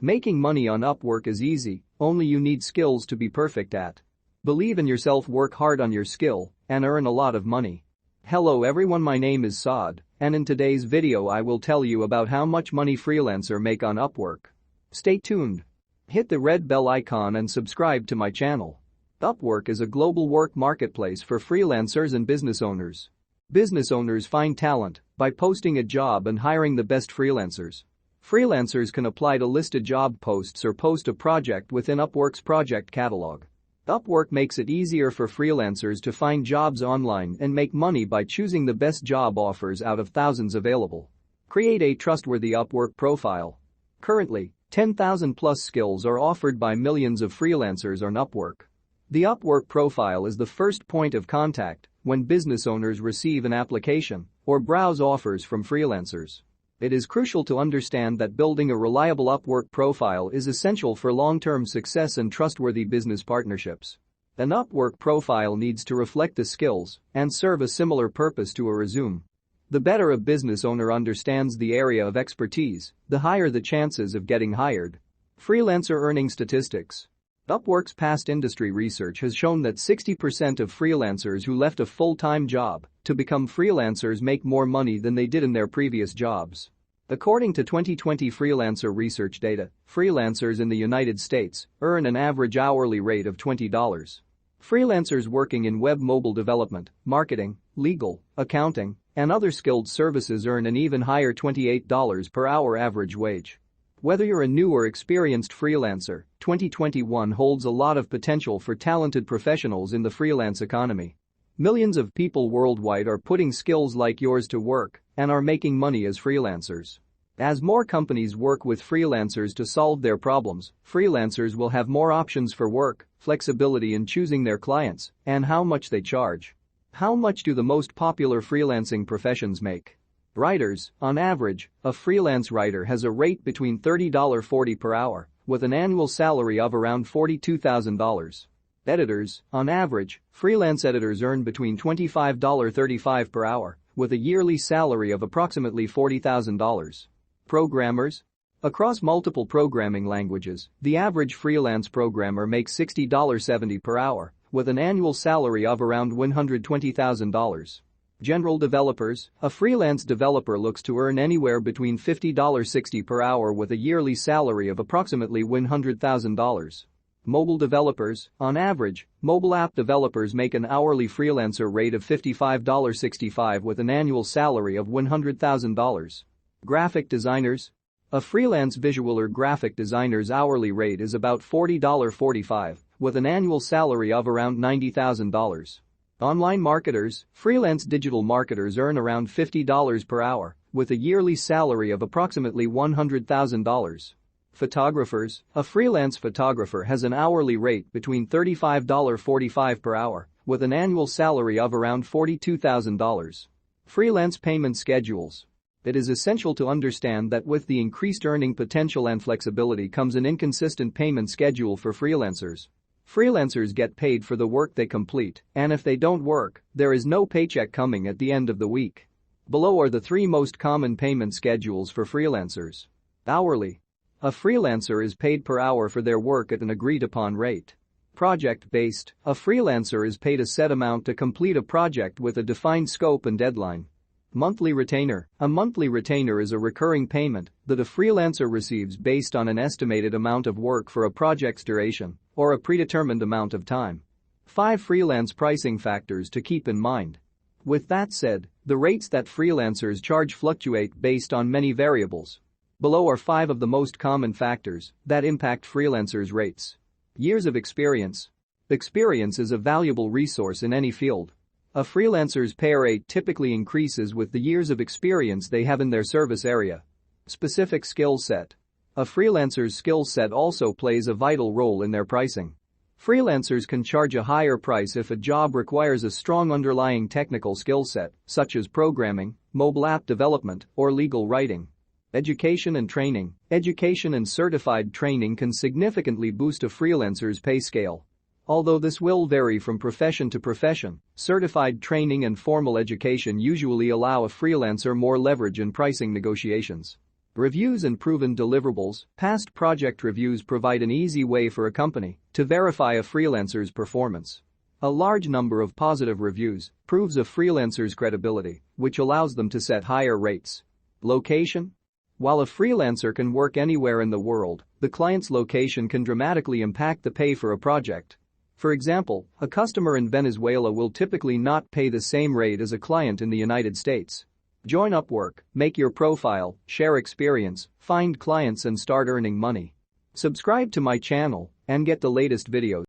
Making money on Upwork is easy, only you need skills to be perfect at. Believe in yourself, work hard on your skill, and earn a lot of money. Hello everyone, my name is Saad, and in today's video I will tell you about how much money freelancer make on Upwork. Stay tuned. Hit the red bell icon and subscribe to my channel. Upwork is a global work marketplace for freelancers and business owners. Business owners find talent by posting a job and hiring the best freelancers. Freelancers can apply to listed job posts or post a project within Upwork's project catalog. Upwork makes it easier for freelancers to find jobs online and make money by choosing the best job offers out of thousands available. Create a trustworthy Upwork profile. Currently, 10,000 plus skills are offered by millions of freelancers on Upwork. The Upwork profile is the first point of contact when business owners receive an application or browse offers from freelancers. It is crucial to understand that building a reliable Upwork profile is essential for long-term success and trustworthy business partnerships. An Upwork profile needs to reflect the skills and serve a similar purpose to a resume. The better a business owner understands the area of expertise, the higher the chances of getting hired. Freelancer earning statistics. Upwork's past industry research has shown that 60% of freelancers who left a full-time job to become freelancers make more money than they did in their previous jobs. According to 2020 freelancer research data, freelancers in the United States earn an average hourly rate of $20. Freelancers working in web mobile development, marketing, legal, accounting, and other skilled services earn an even higher $28 per hour average wage. Whether you're a new or experienced freelancer, 2021 holds a lot of potential for talented professionals in the freelance economy. Millions of people worldwide are putting skills like yours to work and are making money as freelancers. As more companies work with freelancers to solve their problems, freelancers will have more options for work, flexibility in choosing their clients, and how much they charge. How much do the most popular freelancing professions make? Writers, on average, a freelance writer has a rate between $30–40 per hour, with an annual salary of around $42,000. Editors, on average, freelance editors earn between $25–35 per hour, with a yearly salary of approximately $40,000. Programmers? Across multiple programming languages, the average freelance programmer makes $60–70 per hour, with an annual salary of around $120,000. General developers, a freelance developer looks to earn anywhere between $50–60 per hour with a yearly salary of approximately $100,000. Mobile developers, on average, mobile app developers make an hourly freelancer rate of $55–65 with an annual salary of $100,000. Graphic designers? A freelance visual or graphic designer's hourly rate is about $40–45 with an annual salary of around $90,000. Online marketers, freelance digital marketers earn around $50 per hour, with a yearly salary of approximately $100,000. Photographers, a freelance photographer has an hourly rate between $35–45 per hour, with an annual salary of around $42,000. Freelance payment schedules. It is essential to understand that with the increased earning potential and flexibility comes an inconsistent payment schedule for freelancers. Freelancers get paid for the work they complete, and if they don't work, there is no paycheck coming at the end of the week. Below are the three most common payment schedules for freelancers. Hourly. A freelancer is paid per hour for their work at an agreed-upon rate. Project-based. A freelancer is paid a set amount to complete a project with a defined scope and deadline. Monthly retainer. A monthly retainer is a recurring payment that a freelancer receives based on an estimated amount of work for a project's duration or a predetermined amount of time. 5 freelance pricing factors to keep in mind. With that said, the rates that freelancers charge fluctuate based on many variables. Below are 5 of the most common factors that impact freelancers' rates. Years of experience. Experience is a valuable resource in any field. A freelancer's pay rate typically increases with the years of experience they have in their service area. Specific skill set. A freelancer's skill set also plays a vital role in their pricing. Freelancers can charge a higher price if a job requires a strong underlying technical skill set, such as programming, mobile app development, or legal writing. Education and training. Education and certified training can significantly boost a freelancer's pay scale. Although this will vary from profession to profession, certified training and formal education usually allow a freelancer more leverage in pricing negotiations. Reviews and proven deliverables. Past project reviews provide an easy way for a company to verify a freelancer's performance. A large number of positive reviews proves a freelancer's credibility, which allows them to set higher rates. Location? While a freelancer can work anywhere in the world, the client's location can dramatically impact the pay for a project. For example, a customer in Venezuela will typically not pay the same rate as a client in the United States. Join Upwork, make your profile, share experience, find clients and start earning money. Subscribe to my channel and get the latest videos.